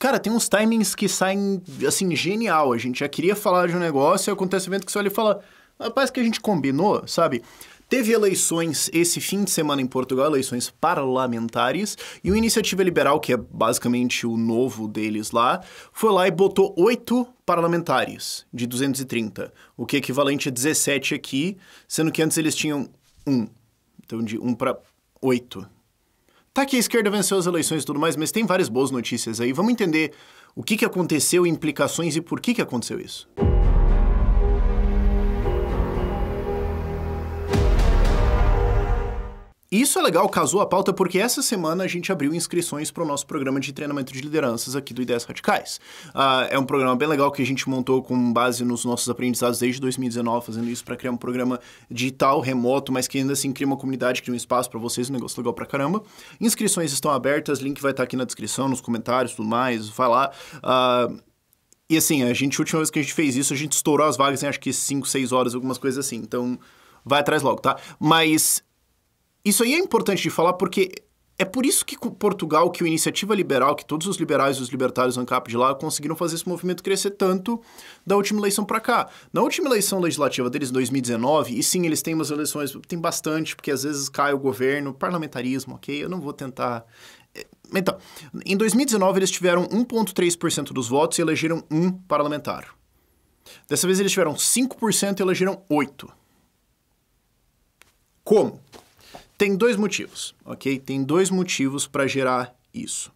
Cara, tem uns timings que saem, assim, genial. A gente já queria falar de um negócio e acontece um evento que você olha e fala, parece que a gente combinou, sabe? Teve eleições esse fim de semana em Portugal, eleições parlamentares, e o Iniciativa Liberal, que é basicamente o novo deles lá, foi lá e botou 8 parlamentares de 230, o que é equivalente a 17 aqui, sendo que antes eles tinham 1. Então, de 1 para 8. Tá que a esquerda venceu as eleições e tudo mais, mas tem várias boas notícias aí. Vamos entender o que aconteceu, implicações e por que aconteceu isso. Isso é legal, casou a pauta, porque essa semana a gente abriu inscrições para o nosso programa de treinamento de lideranças aqui do Ideias Radicais. É um programa bem legal que a gente montou com base nos nossos aprendizados desde 2019, fazendo isso para criar um programa digital, remoto, mas que ainda assim cria uma comunidade, cria um espaço para vocês, um negócio legal pra caramba. Inscrições estão abertas, link vai estar aqui na descrição, nos comentários, tudo mais, vai lá. E assim, a última vez que a gente fez isso, a gente estourou as vagas em acho que 5, 6 horas, algumas coisas assim. Então, vai atrás logo, tá? Mas isso aí é importante de falar porque é por isso que Portugal, que o Iniciativa Liberal, que todos os liberais e os libertários ANCAP de lá conseguiram fazer esse movimento crescer tanto da última eleição pra cá. Na última eleição legislativa deles, em 2019, e sim, eles têm umas eleições, tem bastante, porque às vezes cai o governo, parlamentarismo, ok? Eu não vou tentar... Então, em 2019 eles tiveram 1,3% dos votos e elegeram um parlamentar. Dessa vez eles tiveram 5% e elegeram 8%. Como? Tem 2 motivos, ok? Tem 2 motivos para gerar isso.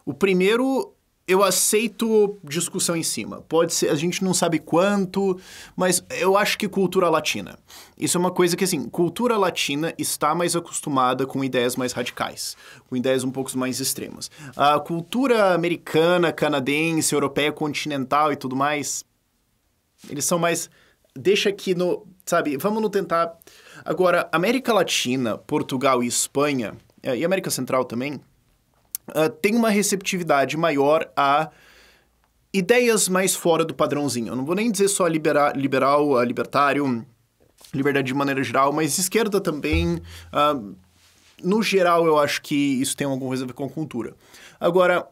O primeiro, eu aceito discussão em cima. Pode ser, a gente não sabe quanto, mas eu acho que cultura latina. Isso é uma coisa que, assim, cultura latina está mais acostumada com ideias mais radicais, com ideias um pouco mais extremas. A cultura americana, canadense, europeia, continental e tudo mais, eles são mais... Deixa aqui no... Sabe, vamos não tentar... Agora, América Latina, Portugal e Espanha, e América Central também, tem uma receptividade maior a ideias mais fora do padrãozinho. Eu não vou nem dizer só liberal, libertário, liberdade de maneira geral, mas esquerda também. No geral, eu acho que isso tem alguma coisa a ver com cultura. Agora,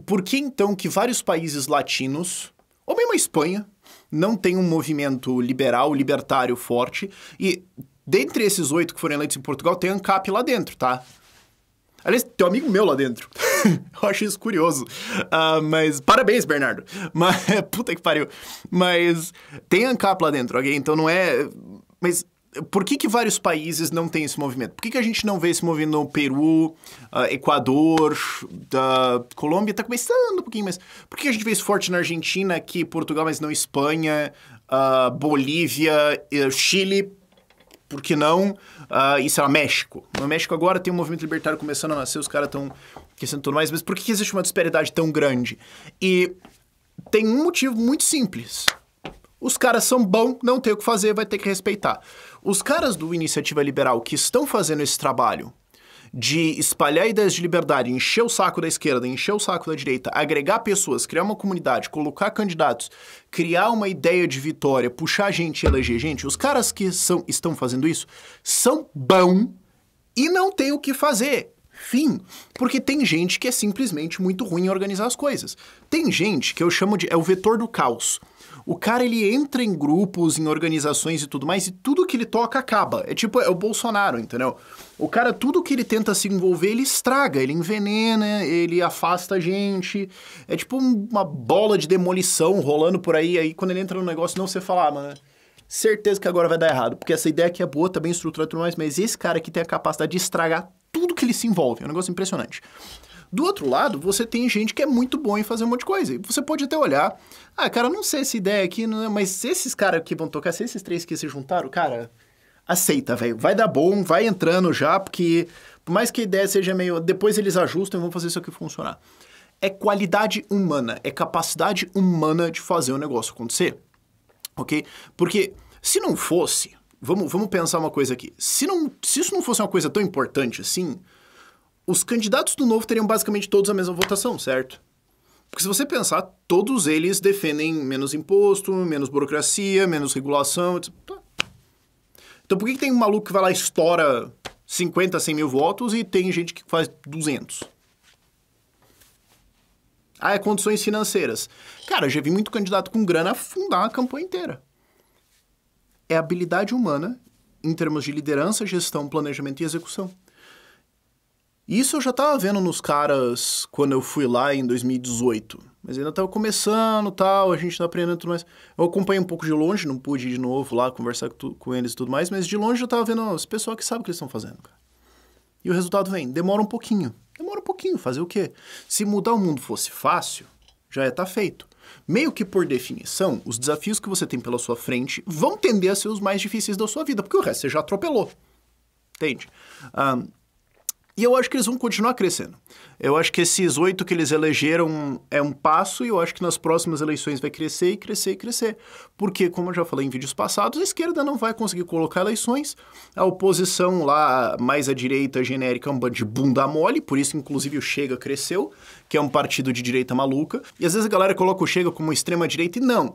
por que então que vários países latinos, ou mesmo a Espanha, não tem um movimento liberal, libertário forte, e... Dentre esses 8 que foram eleitos em Portugal, tem ANCAP lá dentro, tá? Aliás, tem um amigo meu lá dentro. Eu acho isso curioso. Mas, parabéns, Bernardo. Mas, puta que pariu. Mas tem ANCAP lá dentro, ok? Então não é... Mas por que vários países não têm esse movimento? Por que a gente não vê esse movimento no Peru, Equador, Colômbia? Tá começando um pouquinho, mas... Por que a gente vê isso forte na Argentina, aqui, Portugal, mas não Espanha, Bolívia, Chile... Por que não? E sei lá, México. No México agora tem um movimento libertário começando a nascer, os caras estão aquecendo tudo mais, mas por que existe uma disparidade tão grande? E tem um motivo muito simples. Os caras são bons, não tem o que fazer, vai ter que respeitar. Os caras do Iniciativa Liberal que estão fazendo esse trabalho de espalhar ideias de liberdade, encher o saco da esquerda, encher o saco da direita, agregar pessoas, criar uma comunidade, colocar candidatos, criar uma ideia de vitória, puxar gente e eleger gente, os caras que estão fazendo isso são bons e não tem o que fazer. Fim. Porque tem gente que é simplesmente muito ruim em organizar as coisas. Tem gente que eu chamo de... é o vetor do caos. O cara, ele entra em grupos, em organizações e tudo mais, e tudo que ele toca acaba. É tipo, é o Bolsonaro, entendeu? O cara, tudo que ele tenta se envolver, ele estraga, ele envenena, ele afasta a gente. É tipo uma bola de demolição rolando por aí quando ele entra no negócio, não você fala, mano, certeza que agora vai dar errado, porque essa ideia aqui é boa, tá bem estruturada e tudo mais, mas esse cara aqui tem a capacidade de estragar tudo que ele se envolve. É um negócio impressionante. Do outro lado, você tem gente que é muito bom em fazer um monte de coisa. E você pode até olhar, cara, não sei essa ideia aqui, não é, mas se esses caras aqui vão tocar, se esses 3 que se juntaram, cara, aceita, velho. Vai dar bom, vai entrando já, porque por mais que a ideia seja meio... Depois eles ajustam e vão fazer isso aqui funcionar. É qualidade humana, é capacidade humana de fazer o negócio acontecer, ok? Porque se não fosse... Vamos pensar uma coisa aqui. Se isso não fosse uma coisa tão importante assim... Os candidatos do Novo teriam basicamente todos a mesma votação, certo? Porque se você pensar, todos eles defendem menos imposto, menos burocracia, menos regulação, etc. Então por que tem um maluco que vai lá e estoura 50, 100 mil votos e tem gente que faz 200? Ah, é condições financeiras. Cara, já vi muito candidato com grana afundar uma campanha inteira. É habilidade humana em termos de liderança, gestão, planejamento e execução. Isso eu já tava vendo nos caras quando eu fui lá em 2018. Mas ainda tava começando e tal, a gente tá aprendendo tudo mais. Eu acompanhei um pouco de longe, não pude ir de novo lá conversar com eles e tudo mais, mas de longe eu tava vendo esse pessoal que sabe o que eles estão fazendo, cara. E o resultado vem. Demora um pouquinho. Demora um pouquinho. Fazer o quê? Se mudar o mundo fosse fácil, já ia estar feito. Meio que por definição, os desafios que você tem pela sua frente vão tender a ser os mais difíceis da sua vida, porque o resto você já atropelou. Entende? E eu acho que eles vão continuar crescendo. Eu acho que esses 8 que eles elegeram é um passo e eu acho que nas próximas eleições vai crescer e crescer e crescer. Porque, como eu já falei em vídeos passados, a esquerda não vai conseguir colocar eleições. A oposição lá, mais à direita genérica, é um bando de bunda mole, por isso, inclusive, o Chega cresceu, que é um partido de direita maluca. E às vezes a galera coloca o Chega como extrema-direita e não.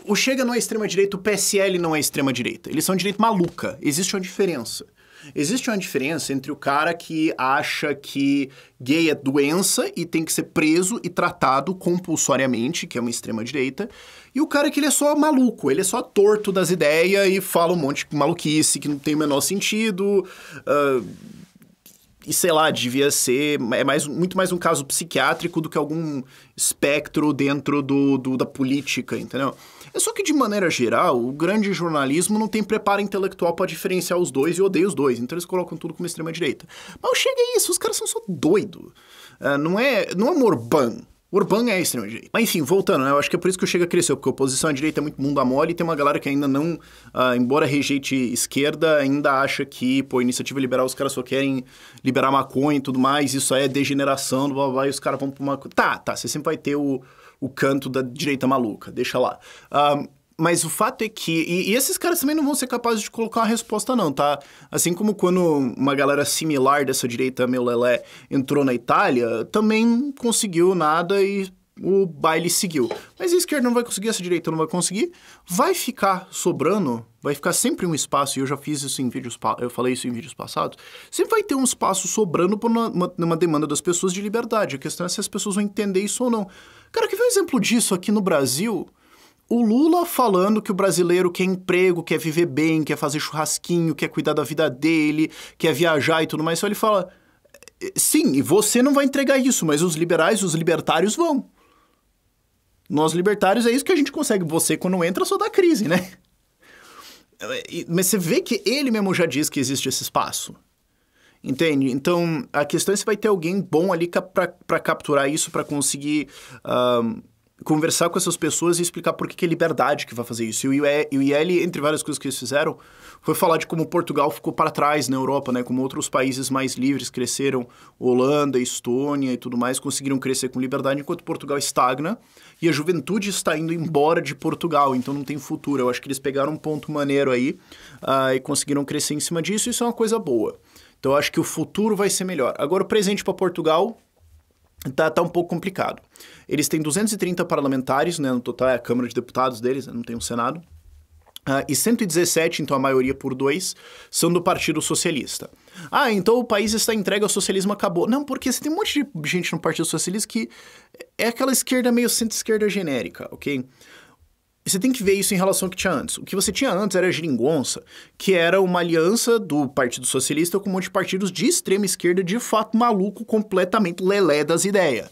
O Chega não é extrema-direita, o PSL não é extrema-direita. Eles são direita maluca. Existe uma diferença. Existe uma diferença entre o cara que acha que gay é doença e tem que ser preso e tratado compulsoriamente, que é uma extrema-direita, e o cara que ele é só maluco, ele é só torto das ideias e fala um monte de maluquice que não tem o menor sentido, e sei lá, devia ser muito mais um caso psiquiátrico do que algum espectro dentro da política, entendeu? É só que, de maneira geral, o grande jornalismo não tem preparo intelectual para diferenciar os dois e odeia os dois. Então eles colocam tudo como extrema-direita. Mas chega a isso, os caras são só doidos. Não é Orbán. Orbán é extrema-direita. Mas enfim, voltando, né? Eu acho que é por isso que o Chega cresceu, porque a oposição à direita é muito mundo mole e tem uma galera que ainda não, embora rejeite esquerda, ainda acha que, pô, iniciativa liberal, os caras só querem liberar maconha e tudo mais, isso aí é degeneração, blá, blá, blá, e os caras vão pra uma... Tá, você sempre vai ter o canto da direita maluca, deixa lá. Mas o fato é que... E esses caras também não vão ser capazes de colocar uma resposta, não, tá? Assim como quando uma galera similar dessa direita meu lelé entrou na Itália, também conseguiu nada e o baile seguiu. Mas a esquerda não vai conseguir, essa direita não vai conseguir. Vai ficar sobrando, vai ficar sempre um espaço, e eu já fiz isso em vídeos... Eu falei isso em vídeos passados. Sempre vai ter um espaço sobrando por uma demanda das pessoas de liberdade. A questão é se as pessoas vão entender isso ou não. Cara, quer ver um exemplo disso aqui no Brasil? O Lula falando que o brasileiro quer emprego, quer viver bem, quer fazer churrasquinho, quer cuidar da vida dele, quer viajar e tudo mais. Só ele fala, sim, e você não vai entregar isso, mas os liberais, os libertários vão. Nós libertários é isso que a gente consegue. Você, quando entra, só dá crise, né? Mas você vê que ele mesmo já diz que existe esse espaço. Entende? Então, a questão é se vai ter alguém bom ali para capturar isso, para conseguir... conversar com essas pessoas e explicar por que é liberdade que vai fazer isso. E o IL, entre várias coisas que eles fizeram, foi falar de como Portugal ficou para trás na Europa, né? Como outros países mais livres cresceram, Holanda, Estônia e tudo mais, conseguiram crescer com liberdade, enquanto Portugal estagna e a juventude está indo embora de Portugal, então não tem futuro. Eu acho que eles pegaram um ponto maneiro aí e conseguiram crescer em cima disso, e isso é uma coisa boa. Então eu acho que o futuro vai ser melhor. Agora, o presente para Portugal... Tá um pouco complicado. Eles têm 230 parlamentares, né? No total é a Câmara de Deputados deles, né? Não tem um Senado. E 117, então a maioria por 2, são do Partido Socialista. Então o país está entregue ao socialismo, acabou. Não, porque você tem um monte de gente no Partido Socialista que é aquela esquerda meio centro-esquerda genérica, ok? E você tem que ver isso em relação ao que tinha antes. O que você tinha antes era a geringonça, que era uma aliança do Partido Socialista com um monte de partidos de extrema esquerda, de fato maluco, completamente lelé das ideias.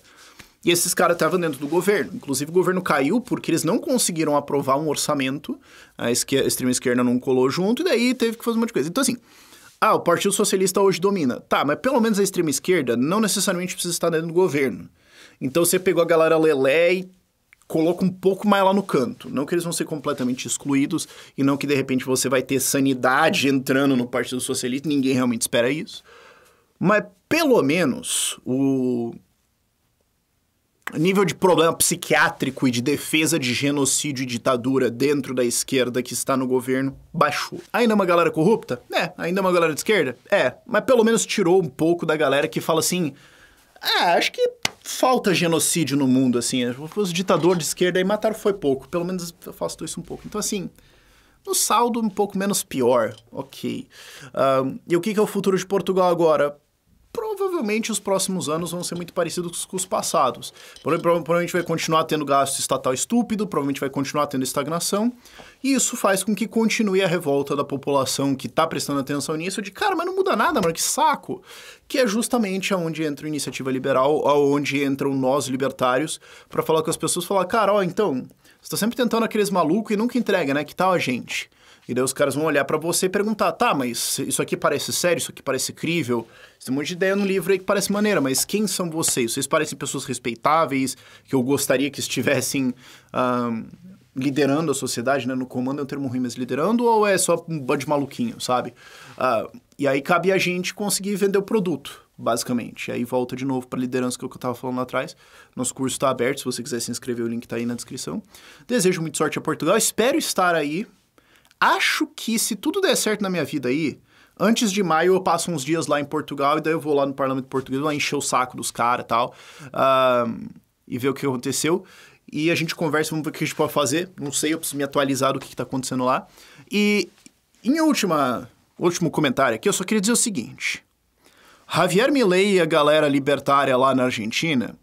E esses caras estavam dentro do governo. Inclusive o governo caiu porque eles não conseguiram aprovar um orçamento, a extrema esquerda não colou junto, e daí teve que fazer um monte de coisa. Então assim, o Partido Socialista hoje domina. Tá, mas pelo menos a extrema esquerda não necessariamente precisa estar dentro do governo. Então você pegou a galera lelé e coloca um pouco mais lá no canto. Não que eles vão ser completamente excluídos e não que, de repente, você vai ter sanidade entrando no Partido Socialista. Ninguém realmente espera isso. Mas, pelo menos, o nível de problema psiquiátrico e de defesa de genocídio e ditadura dentro da esquerda que está no governo baixou. Ainda é uma galera corrupta? Ainda é uma galera de esquerda? Mas pelo menos tirou um pouco da galera que fala assim... acho que falta genocídio no mundo, assim. Os ditadores de esquerda aí mataram foi pouco. Pelo menos afastou isso um pouco. Então, assim, no saldo, um pouco menos pior. Ok. E o que é o futuro de Portugal agora? Provavelmente provavelmente os próximos anos vão ser muito parecidos com os passados. Provavelmente vai continuar tendo gasto estatal estúpido, provavelmente vai continuar tendo estagnação, e isso faz com que continue a revolta da população que está prestando atenção nisso, de cara, mas não muda nada, mano, que saco! Que é justamente aonde entra a iniciativa liberal, aonde entram nós libertários, para falar com as pessoas, falar, cara, ó, então, você tá sempre tentando aqueles malucos e nunca entrega, né? Que tal a gente? E daí os caras vão olhar pra você e perguntar, tá, mas isso aqui parece sério, isso aqui parece crível, tem um monte de ideia no livro aí que parece maneira, mas quem são vocês? Vocês parecem pessoas respeitáveis, que eu gostaria que estivessem liderando a sociedade, né? No comando é um termo ruim, mas liderando, ou é só um bando de maluquinho, sabe? E aí cabe a gente conseguir vender o produto, basicamente. Aí volta de novo pra liderança que eu tava falando lá atrás. Nosso curso tá aberto, se você quiser se inscrever, o link tá aí na descrição. Desejo muita sorte a Portugal, espero estar aí. Acho que se tudo der certo na minha vida aí, antes de maio eu passo uns dias lá em Portugal e daí eu vou lá no Parlamento Português lá encher o saco dos caras e tal, e ver o que aconteceu. E a gente conversa, vamos ver o que a gente pode fazer. Não sei, eu preciso me atualizar do que está acontecendo lá. E em último comentário aqui, eu só queria dizer o seguinte. Javier Milei e a galera libertária lá na Argentina,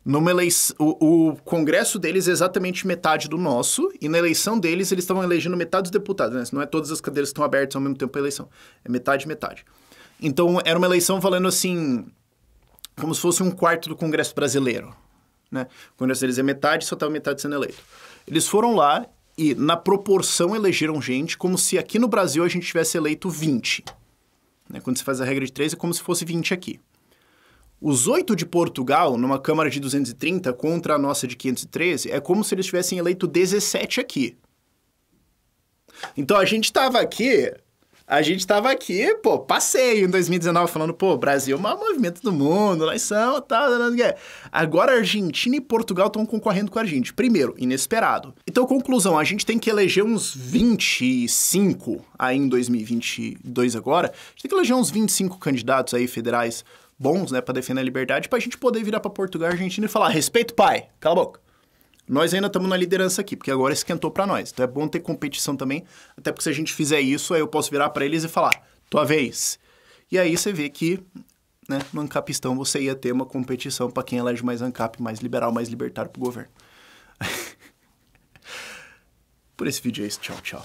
numa eleição, o congresso deles é exatamente metade do nosso, e na eleição deles eles estavam elegendo metade dos deputados, né? Não é todas as cadeiras que estão abertas ao mesmo tempo a eleição. É metade, metade. Então, era uma eleição falando assim, como se fosse um quarto do Congresso brasileiro, né? O Congresso deles é metade, só estava metade sendo eleito. Eles foram lá e, na proporção, elegeram gente como se aqui no Brasil a gente tivesse eleito 20. Né? Quando você faz a regra de 3, é como se fosse 20 aqui. Os 8 de Portugal, numa Câmara de 230 contra a nossa de 513, é como se eles tivessem eleito 17 aqui. Então a gente tava aqui, pô, passeio em 2019 falando, pô, Brasil é o maior movimento do mundo, nós somos, tal. Agora a Argentina e Portugal estão concorrendo com a gente. Primeiro, inesperado. Então, conclusão, a gente tem que eleger uns 25 aí em 2022 agora, a gente tem que eleger uns 25 candidatos aí federais bons, né, pra defender a liberdade, pra gente poder virar pra Portugal e Argentina e falar, respeito, pai, cala a boca. Nós ainda estamos na liderança aqui, porque agora esquentou pra nós. Então é bom ter competição também, até porque se a gente fizer isso, aí eu posso virar pra eles e falar, tua vez. E aí você vê que, né, no Ancapistão você ia ter uma competição pra quem elege mais Ancap, mais liberal, mais libertário pro governo. Por esse vídeo é isso, tchau, tchau.